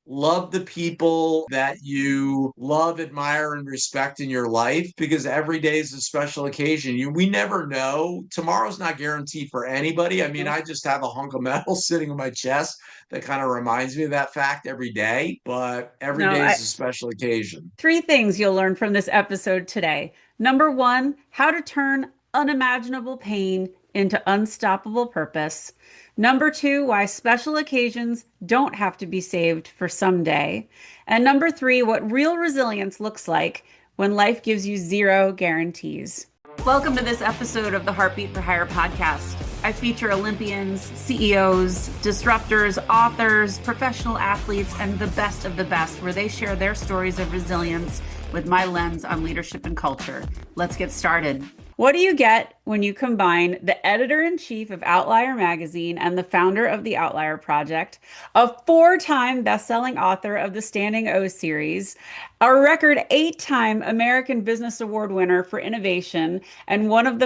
love the people that you love, admire, and respect in your life because every day is a special occasion. We never know. Tomorrow's not guaranteed for anybody. I mean, Nope. I just have a hunk of metal sitting on my chest that kind of reminds me of that fact every day, but every No, day is a special occasion. three things you'll learn from this episode today. Number one, how to turn unimaginable pain into unstoppable purpose. Number two, why special occasions don't have to be saved for someday. And number three, what real resilience looks like when life gives you zero guarantees. Welcome to this episode of the Heartbeat for Hire podcast. I feature Olympians, CEOs, disruptors, authors, professional athletes, and the best of the best, where they share their stories of resilience with my lens on leadership and culture. Let's get started. What do you get when you combine the editor-in-chief of Outlier magazine and the founder of the Outlier Project, a four-time best-selling author of the Standing O series, a record eight-time American Business Award winner for innovation, and one of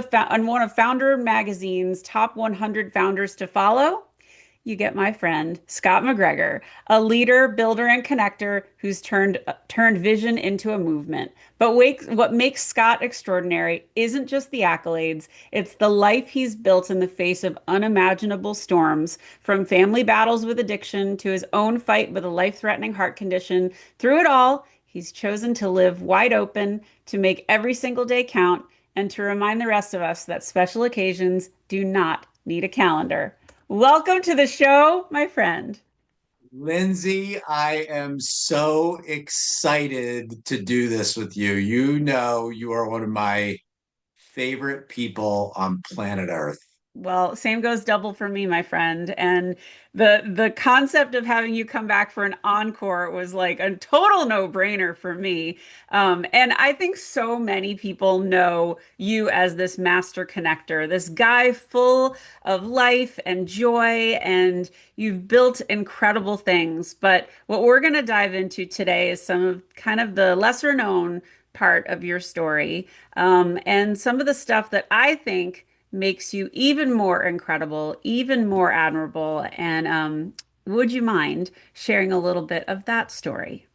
Founder Magazine's top 100 founders to follow? You get my friend Scott MacGregor, a leader, builder, and connector who's turned vision into a movement. But what makes Scott extraordinary isn't just the accolades, it's the life he's built in the face of unimaginable storms, from family battles with addiction to his own fight with a life-threatening heart condition. Through it all, he's chosen to live wide open, to make every single day count, and to remind the rest of us that special occasions do not need a calendar. Welcome to the show, my friend. Lyndsay, I am so excited to do this with you. You know, you are one of my favorite people on planet Earth. Well, same goes double for me, my friend. And the concept of having you come back for an encore was like a total no-brainer for me. And I think so many people know you as this master connector, this guy full of life and joy, and you've built incredible things. But what we're going to dive into today is some of kind of the lesser known part of your story, and some of the stuff that I think makes you even more incredible, even more admirable. And would you mind sharing a little bit of that story?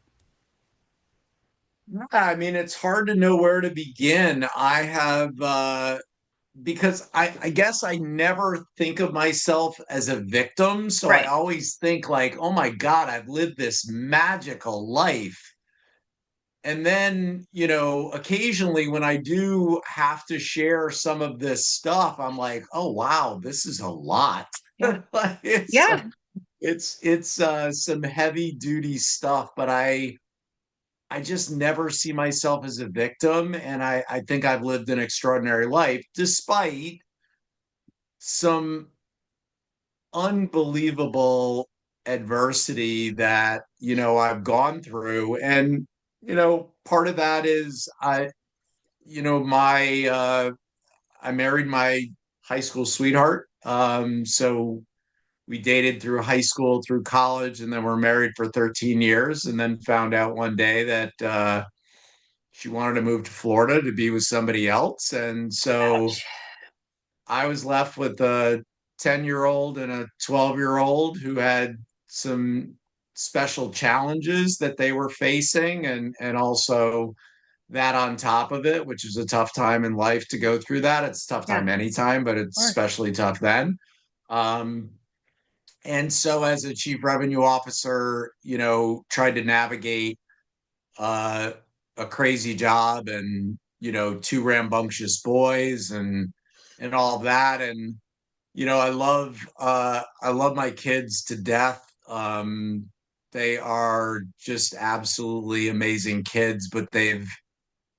Yeah, I mean, it's hard to know where to begin. Because I guess I never think of myself as a victim. So I Right. always think like, oh my God, I've lived this magical life. And then, occasionally when I do have to share some of this stuff, I'm like, oh wow, this is a lot. Yeah. Like, Yeah. it's some heavy duty stuff, but I just never see myself as a victim. And I think I've lived an extraordinary life despite some unbelievable adversity that, I've gone through. And, part of that is I married my high school sweetheart. So we dated through high school, through college, and then we're married for 13 years, and then found out one day that she wanted to move to Florida to be with somebody else. And so Ouch. I was left with a 10-year-old and a 12-year-old who had some special challenges that they were facing, and also that on top of it, which is a tough time in life to go through that. It's a tough Yeah, time of anytime, but it's course. especially tough then. Um, and so as a chief revenue officer, tried to navigate uh, a crazy job and, two rambunctious boys and all of that. And, I love my kids to death. They are just absolutely amazing kids, but they've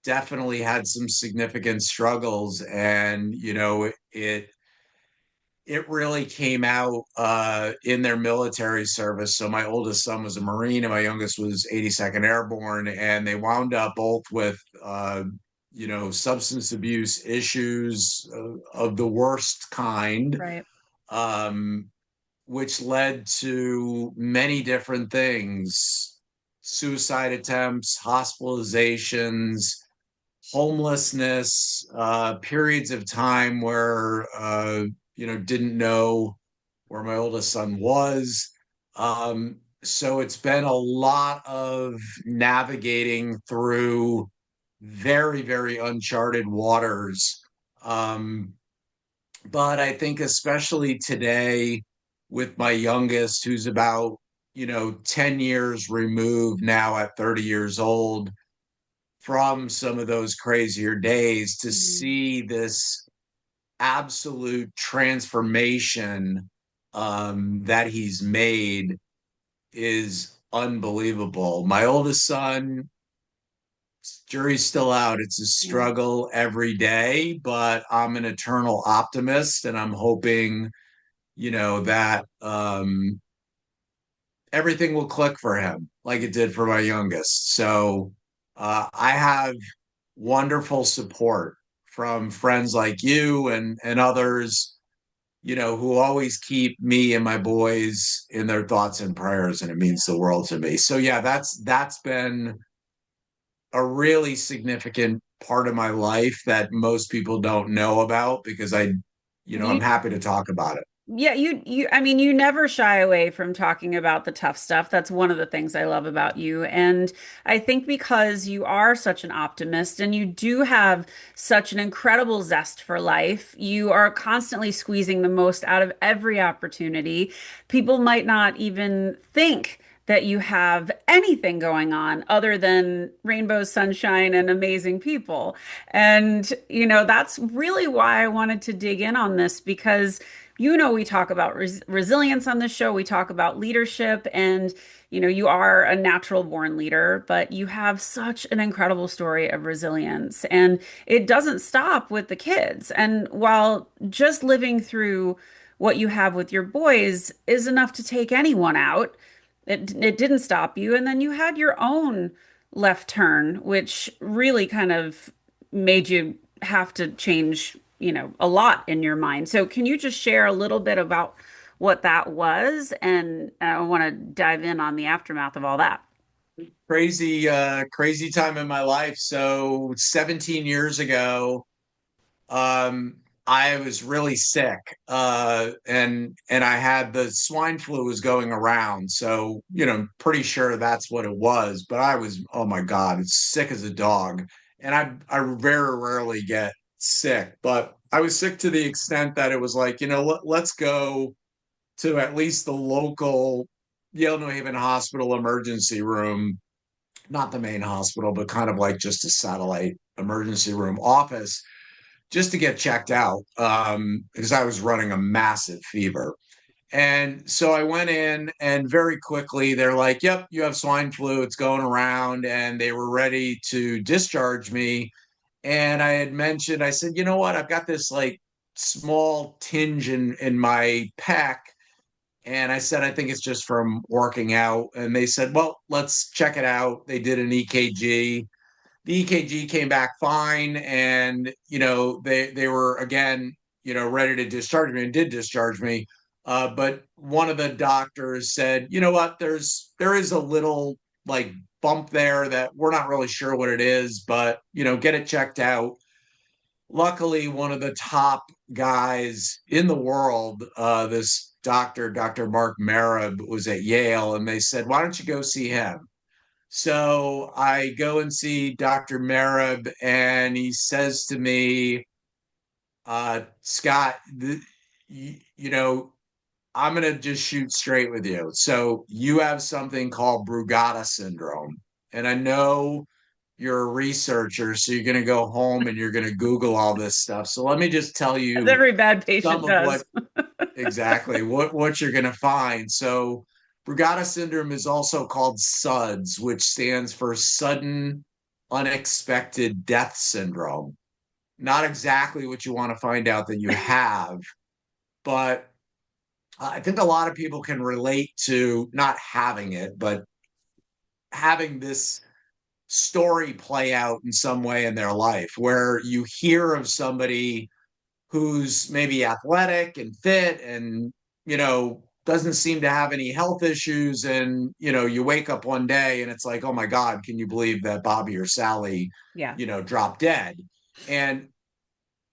definitely had some significant struggles. And, it really came out in their military service. So my oldest son was a Marine and my youngest was 82nd Airborne, and they wound up both with substance abuse issues of the worst kind, Right. um, which led to many different things: suicide attempts, hospitalizations, homelessness, periods of time where didn't know where my oldest son was. So it's been a lot of navigating through very, very uncharted waters. Um, but I think especially today with my youngest, who's about, 10 years removed now at 30 years old from some of those crazier days, to Mhm. see this absolute transformation that he's made is unbelievable. My oldest son, jury's still out. It's a Yeah. struggle every day, but I'm an eternal optimist, and I'm hoping, that everything will click for him like it did for my youngest. So I have wonderful support from friends like you and others, who always keep me and my boys in their thoughts and prayers, and it means the world to me. So yeah, that's been a really significant part of my life that most people don't know about, because I'm You happy to talk about it. Yeah, I mean, you never shy away from talking about the tough stuff. That's one of the things I love about you. And I think because you are such an optimist and you do have such an incredible zest for life, you are constantly squeezing the most out of every opportunity. People might not even think that you have anything going on other than rainbows, sunshine, and amazing people. And, that's really why I wanted to dig in on this because we talk about resilience on this show. We talk about leadership, and you are a natural born leader, but you have such an incredible story of resilience, and it doesn't stop with the kids. And while just living through what you have with your boys is enough to take anyone out, it didn't stop you. And then you had your own left turn, which really kind of made you have to change, a lot in your mind. So can you just share a little bit about what that was? And I want to dive in on the aftermath of all that. Crazy time in my life. So 17 years ago, um, I was really sick, and I had the swine flu was going around. So, pretty sure that's what it was. But I was, oh my God, it's sick as a dog. And I very rarely get sick, but I was sick to the extent that it was like, let's go to at least the local Yale New Haven Hospital emergency room, not the main hospital, but kind of like just a satellite emergency room office, just to get checked out, because I was running a massive fever. And so I went in, and very quickly they're like, "Yep, you have swine flu. It's going around." And they were ready to discharge me. And I had mentioned, I said, "You know what? I've got this like small tinge in my pec." And I said, "I think it's just from working out." And they said, "Well, let's check it out." They did an EKG. The EKG came back fine, and they were again, ready to discharge me, and did discharge me. But one of the doctors said, "You know what? There is a little like bump there that we're not really sure what it is, but get it checked out." Luckily, one of the top guys in the world, this doctor, Dr. Mark Marab, was at Yale, and they said, "Why don't you go see him?" So I go and see Dr. Marab, and he says to me, "Scott, you know, I'm going to just shoot straight with you. So you have something called Brugada Syndrome. And I know you're a researcher, so you're going to go home and you're going to Google all this stuff. So let me just tell As you every bad some patient of what does. exactly what you're going to find." So Brugada syndrome is also called SUDS, which stands for sudden unexpected death syndrome. Not exactly what you want to find out that you have, but I think a lot of people can relate to not having it, but having this story play out in some way in their life, where you hear of somebody who's maybe athletic and fit and, doesn't seem to have any health issues. And, you wake up one day and it's like, oh my God, can you believe that Bobby or Sally, Yeah. dropped dead? And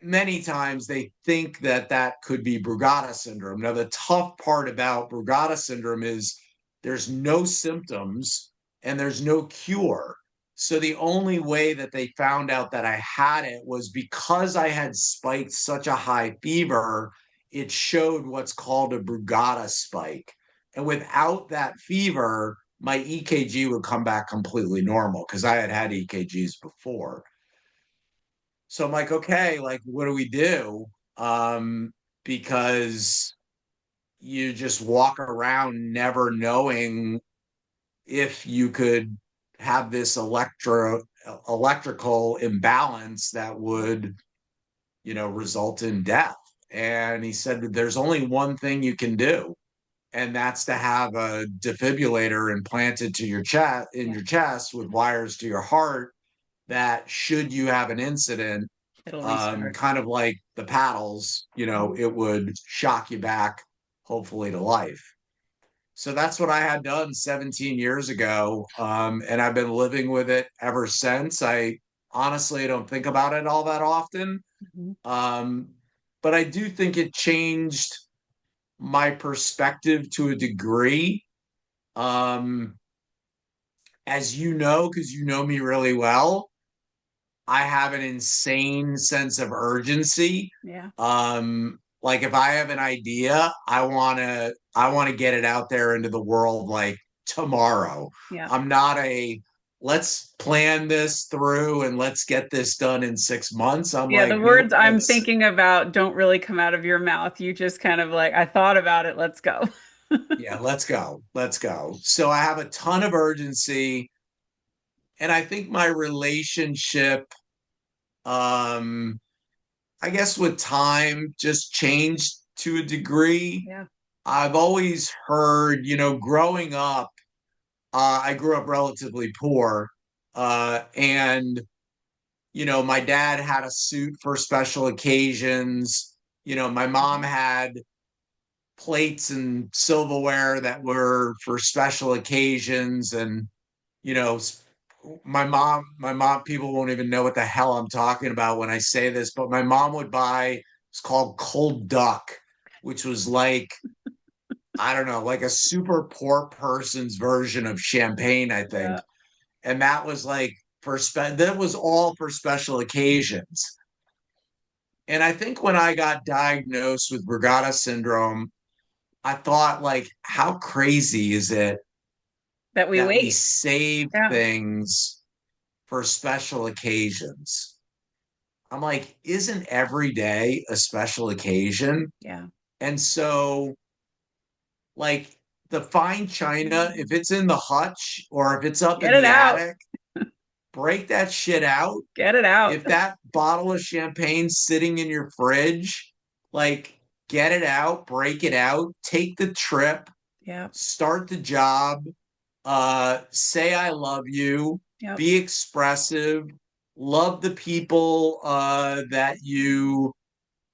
many times they think that that could be Brugada syndrome. Now, the tough part about Brugada syndrome is there's no symptoms and there's no cure. So the only way that they found out that I had it was because I had spiked such a high fever, it showed what's called a Brugada spike. And without that fever, my EKG would come back completely normal because I had had EKGs before. So I'm like, okay, like, what do we do? Because you just walk around never knowing if you could have this electrical imbalance that would, result in death. And he said that there's only one thing you can do, and that's to have a defibrillator implanted to your chest in Yeah. your chest with wires to your heart that should you have an incident, It'll restart. kind of like the paddles, Mhm. it would shock you back, hopefully to life. So that's what I had done 17 years ago. And I've been living with it ever since. I honestly don't think about it all that often. Mhm. Um, but I do think it changed my perspective to a degree. Um, as you know, because you know me really well, I have an insane sense of urgency. Yeah. Like if I have an idea, I want to get it out there into the world like tomorrow. Yeah. I'm not a let's plan this through and let's get this done in 6 months. I'm Yeah, the like, words nope, I'm let's thinking about don't really come out of your mouth. You just kind of like, I thought about it, let's go. yeah, let's go. Let's go. So I have a ton of urgency. And I think my relationship, um, I guess with time just changed to a degree. Yeah. I've always heard, growing up, I grew up relatively poor. And, my dad had a suit for special occasions. My mom Mhm. had plates and silverware that were for special occasions. And, you know, my mom, people won't even know what the hell I'm talking about when I say this, but my mom would buy, it's called cold duck, which was like, I don't know, like a super poor person's version of champagne, I think. Yeah. And that was like that was all for special occasions. And I think when I got diagnosed with Brugada syndrome, I thought like, how crazy is it That we that we wait. save Yeah. things for special occasions? I'm like, isn't every day a special occasion? Yeah. And so, like, the fine china, if it's in the hutch or if it's up Get in it the out. attic, break that shit out. Get it out. If that bottle of champagne's sitting in your fridge, like, get it out, break it out, take the trip, Yeah. start the job, say I love you, Yep. be expressive, love the people that you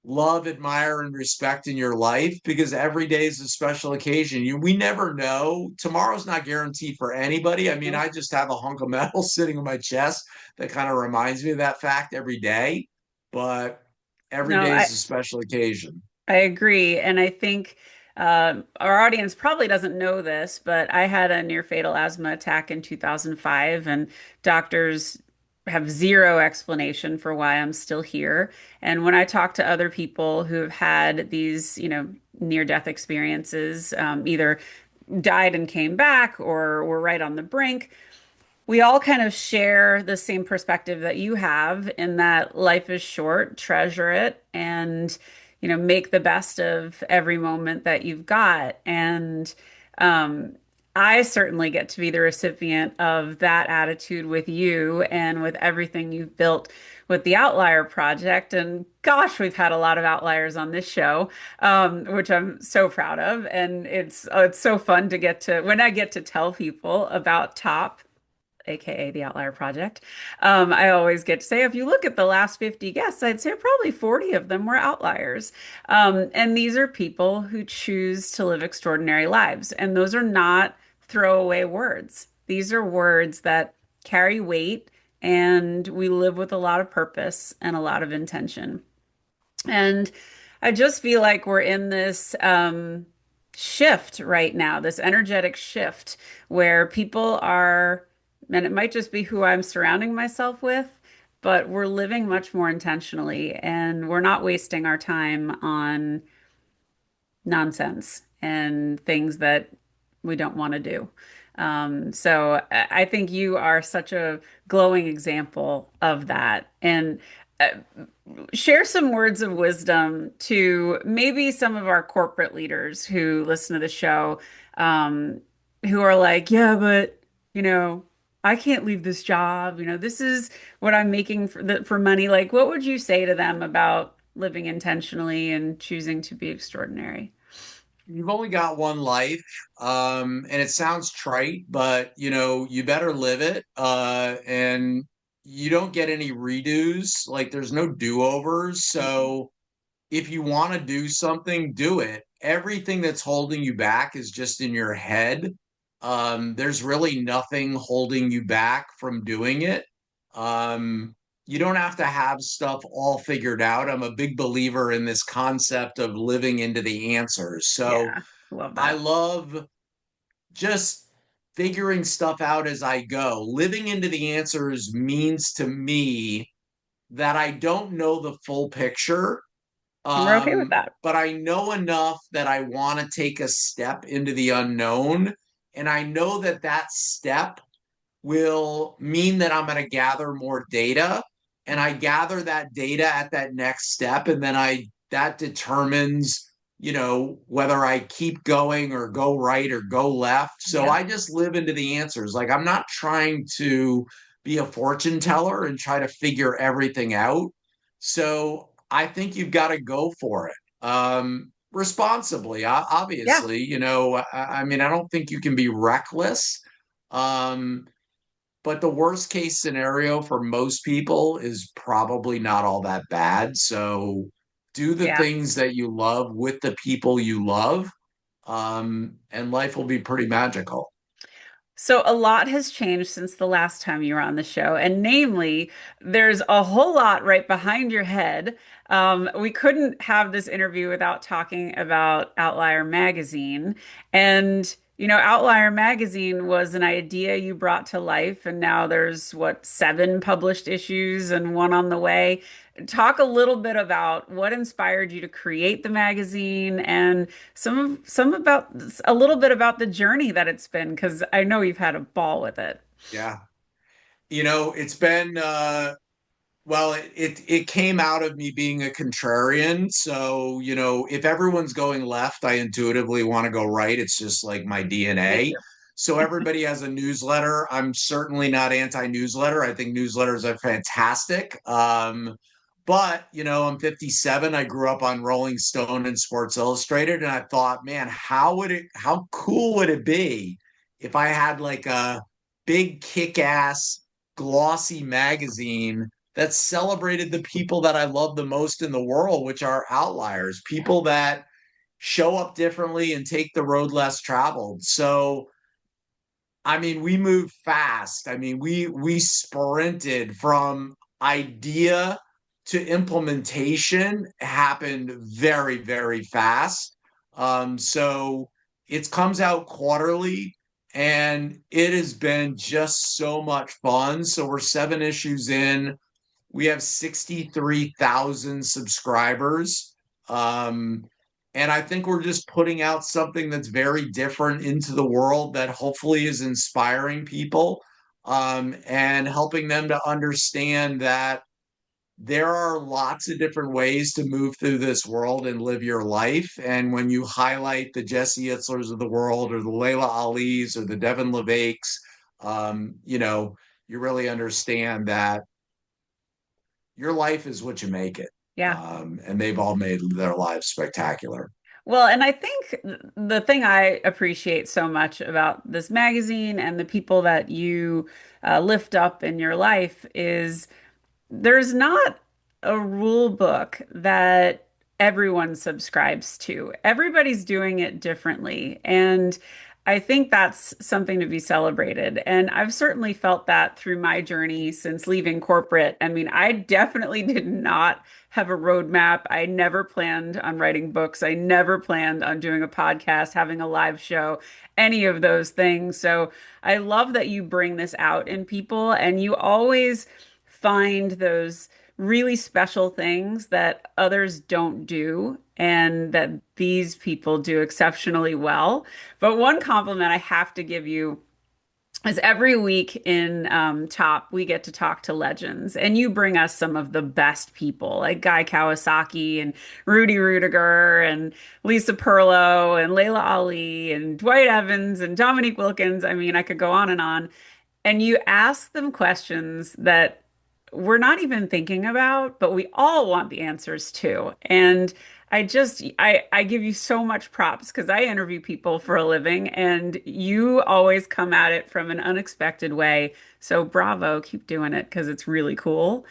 love, admire, and respect in your life, because every day is a special occasion. We never know. Tomorrow's not guaranteed for anybody. I mean, Nope. I just have a hunk of metal sitting on my chest that kind of reminds me of that fact every day. But every No, day I is a special occasion. I agree. And I think our audience probably doesn't know this, but I had a near fatal asthma attack in 2005, and doctors have zero explanation for why I'm still here. And when I talk to other people who have had these, near-death experiences, either died and came back or were right on the brink, we all kind of share the same perspective that you have in that life is short, treasure it, and make the best of every moment that you've got. And um, I certainly get to be the recipient of that attitude with you and with everything you've built with the Outlier project. And gosh, we've had a lot of outliers on this show, which I'm so proud of. And it's so fun to get to when I get to tell people about Top, aka the Outlier Project. I always get to say, if you look at the last 50 guests, I'd say probably 40 of them were outliers. And these are people who choose to live extraordinary lives. And those are not throwaway words. These are words that carry weight, and we live with a lot of purpose and a lot of intention. And I just feel like we're in this shift right now, this energetic shift where people are, and it might just be who I'm surrounding myself with, but we're living much more intentionally and we're not wasting our time on nonsense and things that we don't want to do. So I think you are such a glowing example of that. And uh, share some words of wisdom to maybe some of our corporate leaders who listen to the show, who are like, yeah, but you know, I can't leave this job. This is what I'm making for money. Like, what would you say to them about living intentionally and choosing to be extraordinary? You've only got one life, and it sounds trite, but you better live it. And you don't get any redos. Like there's no do-overs. So if you want to do something, do it. Everything that's holding you back is just in your head. There's really nothing holding you back from doing it. Um, you don't have to have stuff all figured out. I'm a big believer in this concept of living into the answers. So Yeah, love I that. love just figuring stuff out as I go. Living into the answers means to me that I don't know the full picture, And we're okay with that. but I know enough that I want to take a step into the unknown. And I know that that step will mean that I'm going to gather more data. And I gather that data at that next step. And then that determines, whether I keep going or go right or go left. So Yeah. I just live into the answers. Like I'm not trying to be a fortune teller and try to figure everything out. So I think you've got to go for it. Responsibly, Yeah. obviously, I mean, I don't think you can be reckless. Um, but the worst case scenario for most people is probably not all that bad. So do the Yeah. things that you love with the people you love, and life will be pretty magical. So a lot has changed since the last time you were on the show, and namely, there's a whole lot right behind your head. We couldn't have this interview without talking about Outlier magazine. And, Outlier magazine was an idea you brought to life, and now there's what, seven published issues and one on the way. Talk a little bit about what inspired you to create the magazine and some about a little bit about the journey that it's been, because I know you've had a ball with it. Yeah. It's been well, it came out of me being a contrarian. So, if everyone's going left, I intuitively want to go right. It's just like my Me DNA. too. So everybody has a newsletter. I'm certainly not anti-newsletter. I think newsletters are fantastic. But I'm 57. I grew up on Rolling Stone and Sports Illustrated, and I thought, man, how cool would it be if I had like a big kick-ass glossy magazine that celebrated the people that I love the most in the world, which are outliers, people that show up differently and take the road less traveled. So, I mean, we moved fast. I mean, we sprinted from idea to implementation happened very, very fast. So it comes out quarterly and it has been just so much fun. So we're seven issues in. We have 63,000 subscribers. Um, and I think we're just putting out something that's very different into the world that hopefully is inspiring people, and helping them to understand that there are lots of different ways to move through this world and live your life. And when you highlight the Jesse Itzlers of the world or the Layla Ali's or the Devin LeVakes, you really understand that your life is what you make it. Yeah. And they've all made their lives spectacular. Well, and I think the thing I appreciate so much about this magazine and the people that you lift up in your life is there's not a rule book that everyone subscribes to. Everybody's doing it differently. And I think that's something to be celebrated. And I've certainly felt that through my journey since leaving corporate. I mean, I definitely did not have a roadmap. I never planned on writing books. I never planned on doing a podcast, having a live show, any of those things. So I love that you bring this out in people and you always find those really special things that others don't do and that these people do exceptionally well. But one compliment I have to give you is every week in Top, we get to talk to legends, and you bring us some of the best people, like Guy Kawasaki and Rudy Rudiger and Lisa Perlow and Layla Ali and Dwight Evans and Dominique Wilkins. I mean, I could go on and on. And you ask them questions that we're not even thinking about, but we all want the answers to. And I give you so much props because I interview people for a living and you always come at it from an unexpected way. So bravo, keep doing it because it's really cool.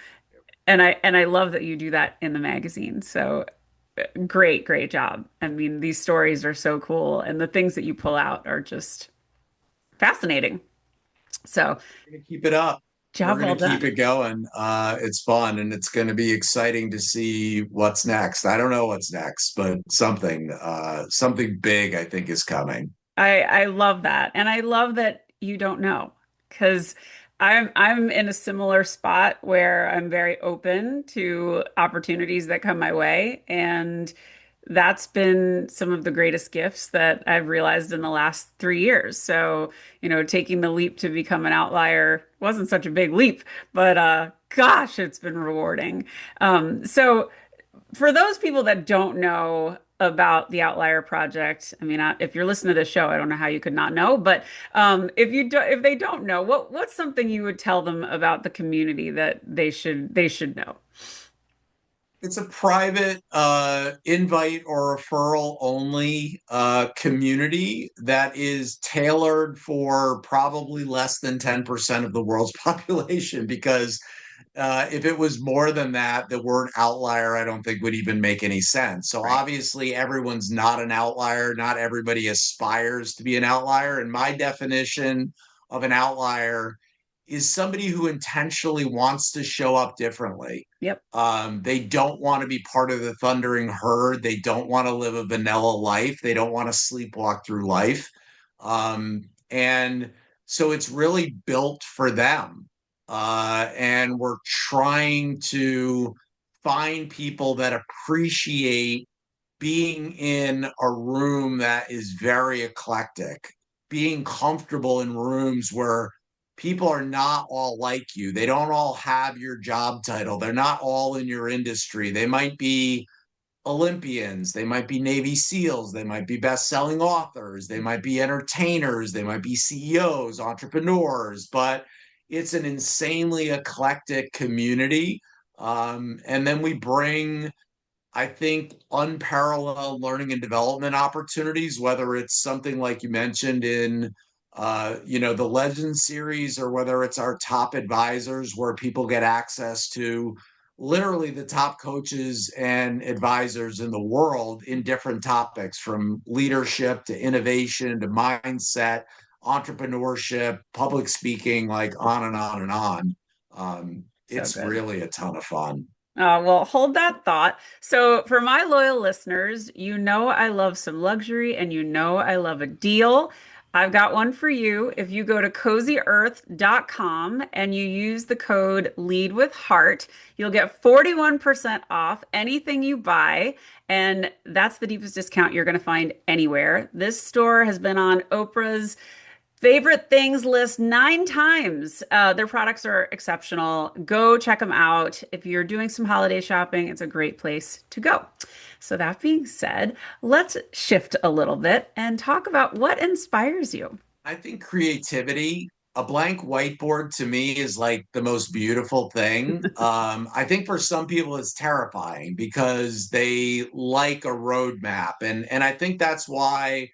And I love that you do that in the magazine. So great job. I mean, these stories are so cool and the things that you pull out are just fascinating. So We're gonna keep it up. We're job going well to keep done. it going. It's fun and it's going to be exciting to see what's next. I don't know what's next, but something big I think is coming. I love that. And I love that you don't know because I'm in a similar spot where I'm very open to opportunities that come my way. And that's been some of the greatest gifts that I've realized in the last 3 years. So, taking the leap to become an outlier wasn't such a big leap, but gosh, it's been rewarding. So for those people that don't know about the Outlier Project, I mean, if you're listening to this show, I don't know how you could not know, but if they don't know, what's something you would tell them about the community that they should know? It's a private invite or referral only community that is tailored for probably less than 10% of the world's population because if it was more than that, the word outlier, I don't think would even make any sense. So Right. obviously, everyone's not an outlier. Not everybody aspires to be an outlier. And my definition of an outlier is somebody who intentionally wants to show up differently. Yep. They don't want to be part of the thundering herd. They don't want to live a vanilla life. They don't want to sleepwalk through life. And so it's really built for them. And we're trying to find people that appreciate being in a room that is very eclectic, being comfortable in rooms where people are not all like you. They don't all have your job title. They're not all in your industry. They might be Olympians, they might be Navy SEALs, they might be best-selling authors, they might be entertainers, they might be CEOs, entrepreneurs, but it's an insanely eclectic community. And then we bring, I think, unparalleled learning and development opportunities, whether it's something like you mentioned in the Legend series, or whether it's our top advisors where people get access to literally the top coaches and advisors in the world in different topics from leadership to innovation to mindset, entrepreneurship, public speaking, like on and on and on. So It's good. really a ton of fun. Well, hold that thought. So, for my loyal listeners, you know I love some luxury and you know I love a deal. I've got one for you. If you go to cozyearth.com and you use the code Lead with Heart, you'll get 41% off anything you buy. And that's the deepest discount you're going to find anywhere. This store has been on Oprah's favorite things list 9 times. Their products are exceptional. Go check them out. If you're doing some holiday shopping, it's a great place to go. So, that being said, let's shift a little bit and talk about what inspires you. I think creativity, a blank whiteboard to me is like the most beautiful thing. I think for some people it's terrifying because they like a roadmap. And I think that's why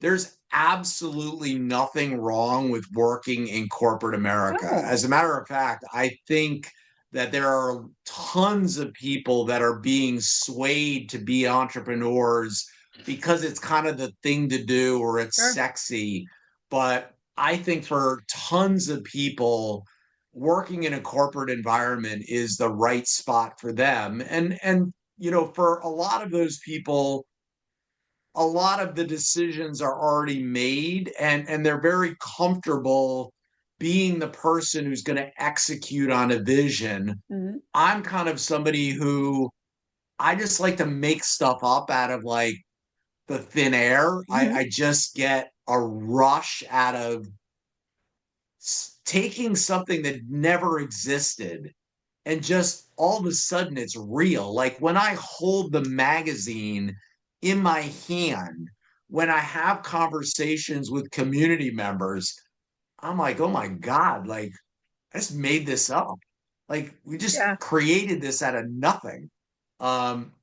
there's absolutely nothing wrong with working in corporate America. Oh, As a matter of fact, I think that there are tons of people that are being swayed to be entrepreneurs because it's kind of the thing to do or it's Sure. sexy. But I think for tons of people, working in a corporate environment is the right spot for them. And for a lot of those people, a lot of the decisions are already made and they're very comfortable being the person who's going to execute on a vision. Hmm. I'm kind of somebody who I just like to make stuff up out of like the thin air. Hmm. I just get a rush out of taking something that never existed and just all of a sudden it's real. Like when I hold the magazine in my hand, when I have conversations with community members, I'm like, oh my God, like I just made this up. Like we just Yeah. created this out of nothing.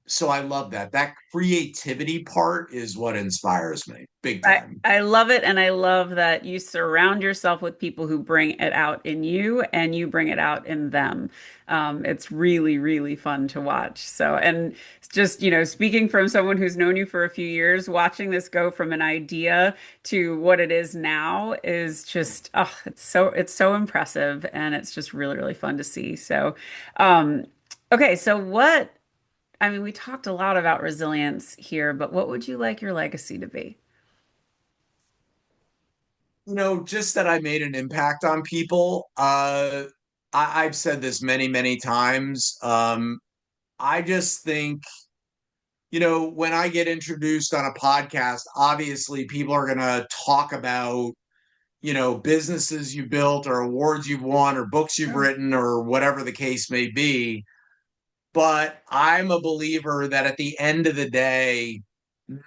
So I love that. That creativity part is what inspires me big time. I love it. And I love that you surround yourself with people who bring it out in you and you bring it out in them. It's really, really fun to watch. So, and just, speaking from someone who's known you for a few years, watching this go from an idea to what it is now is just, oh, it's so impressive. And it's just really, really fun to see. So, okay. So I mean, we talked a lot about resilience here, but what would you like your legacy to be? Just that I made an impact on people. I've said this many, many times. I just think, when I get introduced on a podcast, obviously people are going to talk about, businesses you built or awards you've won or books you've Sure. written or whatever the case may be. But I'm a believer that at the end of the day,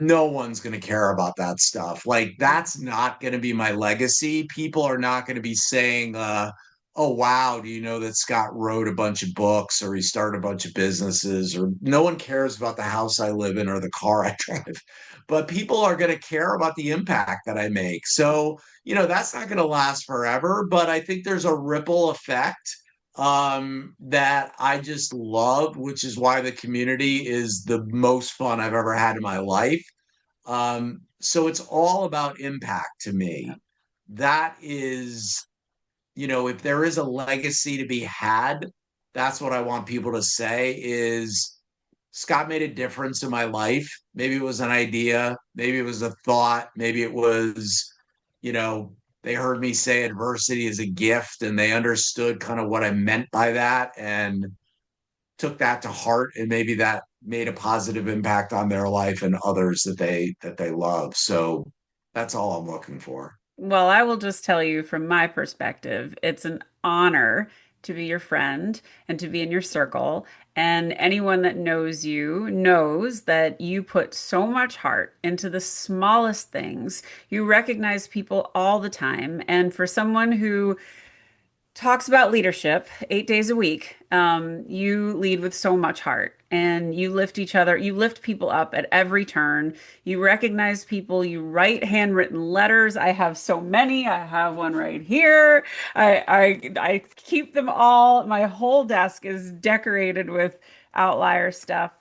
no one's going to care about that stuff. Like that's not going to be my legacy. People are not going to be saying, "Oh wow, do you know that Scott wrote a bunch of books or he started a bunch of businesses?" Or no one cares about the house I live in or the car I drive. But people are going to care about the impact that I make. So, that's not going to last forever, but I think there's a ripple effect that I just love, which is why the community is the most fun I've ever had in my life. So it's all about impact to Yeah. me. That is, if there is a legacy to be had, that's what I want people to say is Scott made a difference in my life. Maybe it was an idea, maybe it was a thought, maybe it was, you know, they heard me say adversity is a gift and they understood kind of what I meant by that and took that to heart and maybe that made a positive impact on their life and others that they love. So that's all I'm looking for. Well, I will just tell you from my perspective, it's an honor to be your friend and to be in your circle. And anyone that knows you knows that you put so much heart into the smallest things. You recognize people all the time. And for someone who talks about leadership 8 days a week. You lead with so much heart and you lift each other, you lift people up at every turn. You recognize people, you write handwritten letters. I have so many. I have one right here. I keep them all. My whole desk is decorated with Outlier stuff.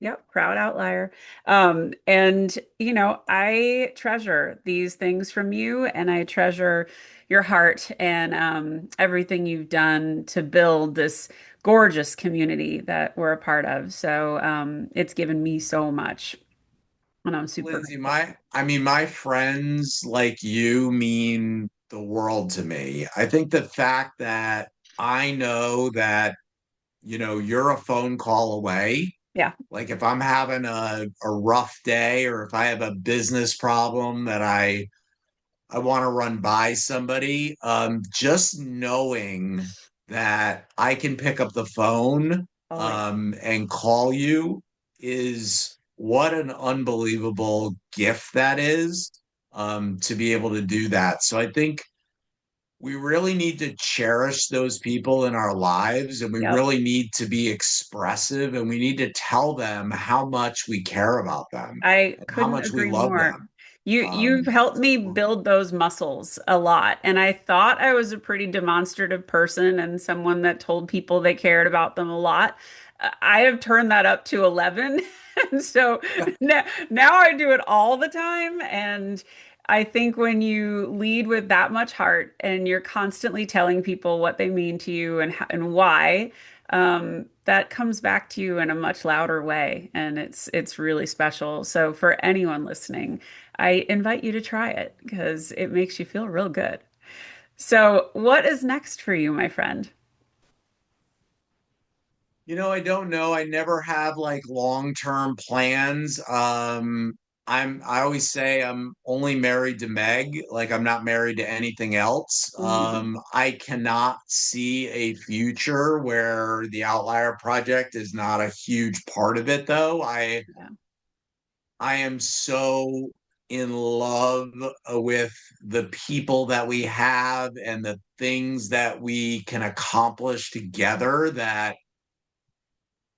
Yep, proud outlier. And I treasure these things from you and I treasure your heart and everything you've done to build this gorgeous community that we're a part of. So it's given me so much, and I'm super Lyndsay, grateful. my friends like you mean the world to me. I think the fact that I know that, you're a phone call away. Yeah. Like if I'm having a rough day or if I have a business problem that I want to run by somebody. Just knowing that I can pick up the phone Oh, yeah. and call you is what an unbelievable gift that is to be able to do that. So I think we really need to cherish those people in our lives and we Yep. really need to be expressive and we need to tell them how much we care about them I and how couldn't much we agree love more. them. You've helped me build those muscles a lot. And I thought I was a pretty demonstrative person and someone that told people they cared about them a lot. I have turned that up to 11. And so now I do it all the time. And I think when you lead with that much heart and you're constantly telling people what they mean to you and why, that comes back to you in a much louder way. And it's really special. So for anyone listening, I invite you to try it because it makes you feel real good. So, what is next for you, my friend? I don't know. I never have like long-term plans. I always say I'm only married to Meg, like I'm not married to anything else. Mhm. I cannot see a future where the Outlier project is not a huge part of it though. Yeah. I am so in love with the people that we have and the things that we can accomplish together that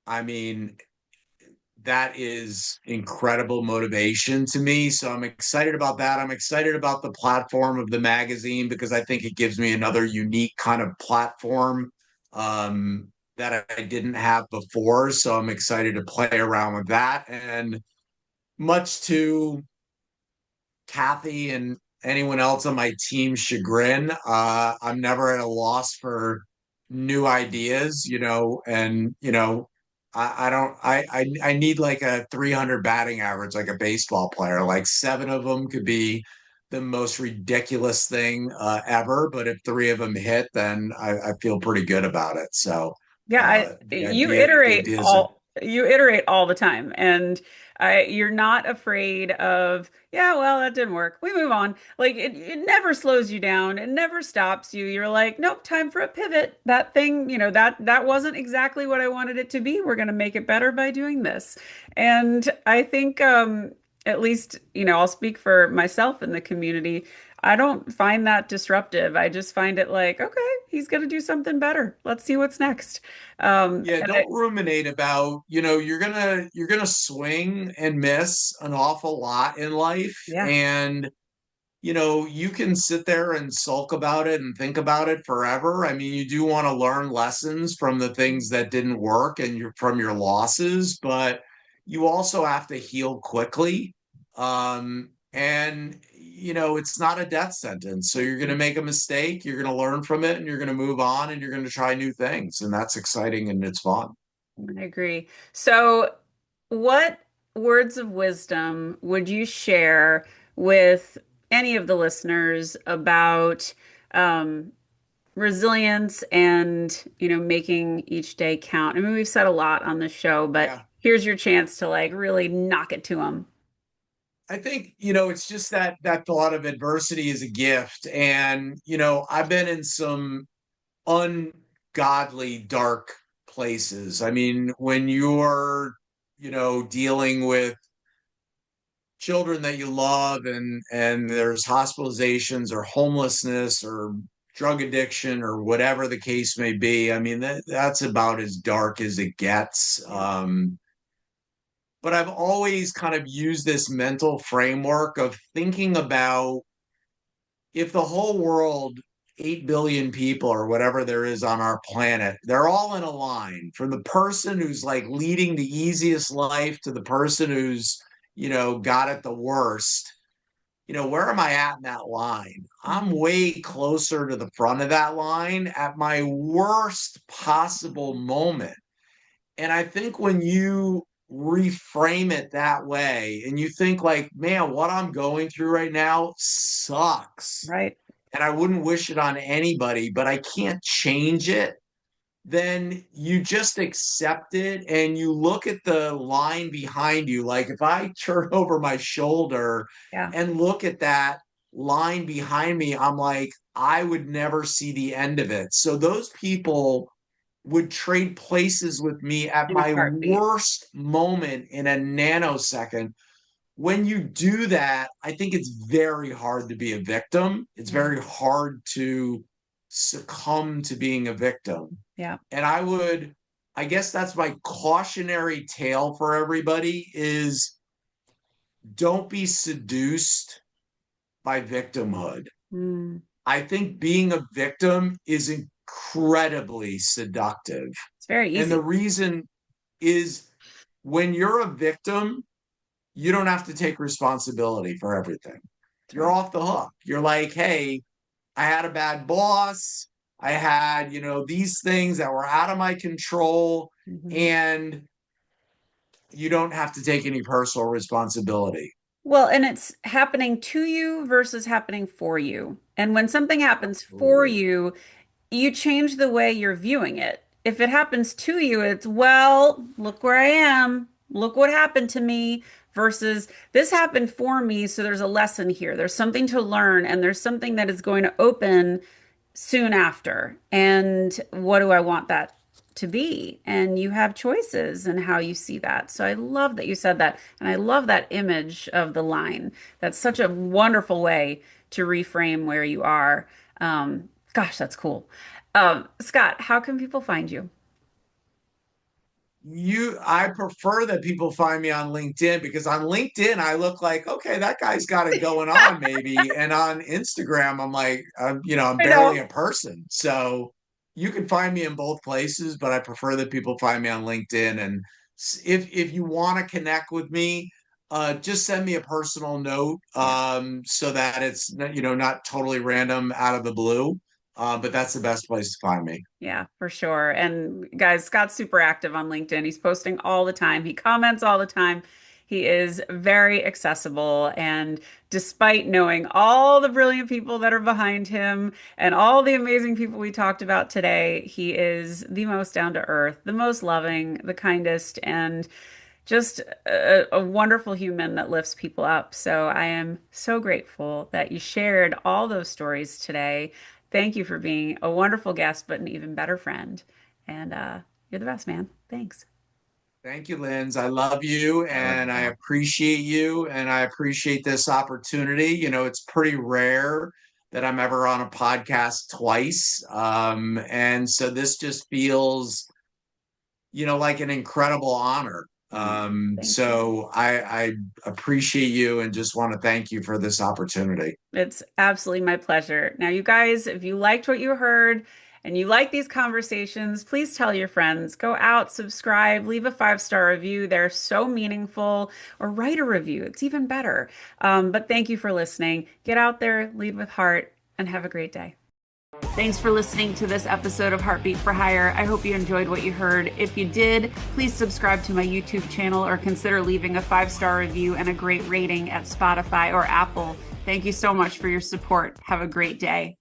I mean, that is incredible motivation to me. So I'm excited about that. I'm excited about the platform of the magazine because I think it gives me another unique kind of platform that I didn't have before. So I'm excited to play around with that. And much to Kathy and anyone else on my team's chagrin, I'm never at a loss for new ideas, and I don't I need like a 300 batting average like a baseball player. Like seven of them could be the most ridiculous thing ever, but if three of them hit, then I feel pretty good about it. So Yeah, the ideas are you iterate all the time and you're not afraid of, yeah, well, that didn't work. We move on. Like it never slows you down. It never stops you. You're like, nope, time for a pivot. That thing, that wasn't exactly what I wanted it to be. We're going to make it better by doing this. And I think at least, I'll speak for myself in the community. I don't find that disruptive. I just find it like, okay, he's going to do something better. Let's see what's next. Yeah, And don't ruminate about, you're gonna swing and miss an awful lot in life. yeah, And, you can sit there and sulk about it and think about it forever. I mean, you do want to learn lessons from the things that didn't work and from your losses, but you also have to heal quickly. And it's not a death sentence. So you're going to make a mistake, you're going to learn from it, and you're going to move on and you're going to try new things. And that's exciting and it's fun. I agree. So, what words of wisdom would you share with any of the listeners about resilience and, making each day count? I mean, we've said a lot on this show, but Yeah. here's your chance to like really knock it to them. I think, it's just that thought of adversity is a gift. And, I've been in some ungodly dark places. I mean, when you're, dealing with children that you love and there's hospitalizations or homelessness or drug addiction or whatever the case may be. I mean, that's about as dark as it gets. Yeah. But I've always kind of used this mental framework of thinking about if the whole world, 8 billion people or whatever there is on our planet, they're all in a line from the person who's like leading the easiest life to the person who's, got it the worst. Where am I at in that line? I'm way closer to the front of that line at my worst possible moment. And I think when you reframe it that way and you think like, man, what I'm going through right now sucks. Right. And I wouldn't wish it on anybody, but I can't change it. Then you just accept it and you look at the line behind you. Like if I turn over my shoulder Yeah. and look at that line behind me, I'm like, I would never see the end of it. So those people would trade places with me at In a my heartbeat. worst moment in a nanosecond. When you do that, I think it's very hard to be a victim. It's Yeah. very hard to succumb to being a victim. Yeah. And I guess that's my cautionary tale for everybody is don't be seduced by victimhood. Mm, I think being a victim is incredibly seductive. it's very And the easy. reason is when you're a victim, you don't have to take responsibility for everything. That's You're right. off the hook. You're like, hey, I had a bad boss. I had, these things that were out of my control. Mhm. And you don't have to take any personal responsibility. Well, and it's happening to you versus happening for you. And when something happens for Absolutely. you, you change the way you're viewing it. If it happens to you, it's, well, look where I am. Look what happened to me versus this happened for me. So there's a lesson here. There's something to learn, and there's something that is going to open soon after. And what do I want that to be? And you have choices in how you see that. So I love that you said that. And I love that image of the line. That's such a wonderful way to reframe where you are. Gosh, that's cool. Scott, how can people find you? I prefer that people find me on LinkedIn because on LinkedIn I look like, okay, that guy's got it going on maybe. And on Instagram, I'm like, I'm I barely know. a person. So you can find me in both places, but I prefer that people find me on LinkedIn. And if you want to connect with me, just send me a personal note, Yeah. so that it's not totally random out of the blue. But that's the best place to find me. Yeah, for sure. And guys, Scott's super active on LinkedIn. He's posting all the time. He comments all the time. He is very accessible. And despite knowing all the brilliant people that are behind him and all the amazing people we talked about today, he is the most down to earth, the most loving, the kindest, and just a wonderful human that lifts people up. So I am so grateful that you shared all those stories today. Thank you for being a wonderful guest, but an even better friend. And you're the best, man. Thanks. Thank you, Linz. I love you I love you and I back. appreciate you and I appreciate this opportunity. It's pretty rare that I'm ever on a podcast twice. And so this just feels, like an incredible honor. Oh, thank you. So I appreciate you and just want to thank you for this opportunity. It's absolutely my pleasure. Now, you guys, if you liked what you heard and you like these conversations, please tell your friends. Go out, subscribe, leave a 5-star review. They're so meaningful. Or write a review. It's even better. But thank you for listening. Get out there, lead with heart, and have a great day. Thanks for listening to this episode of Heartbeat for Hire. I hope you enjoyed what you heard. If you did, please subscribe to my YouTube channel or consider leaving a 5-star review and a great rating at Spotify or Apple. Thank you so much for your support. Have a great day.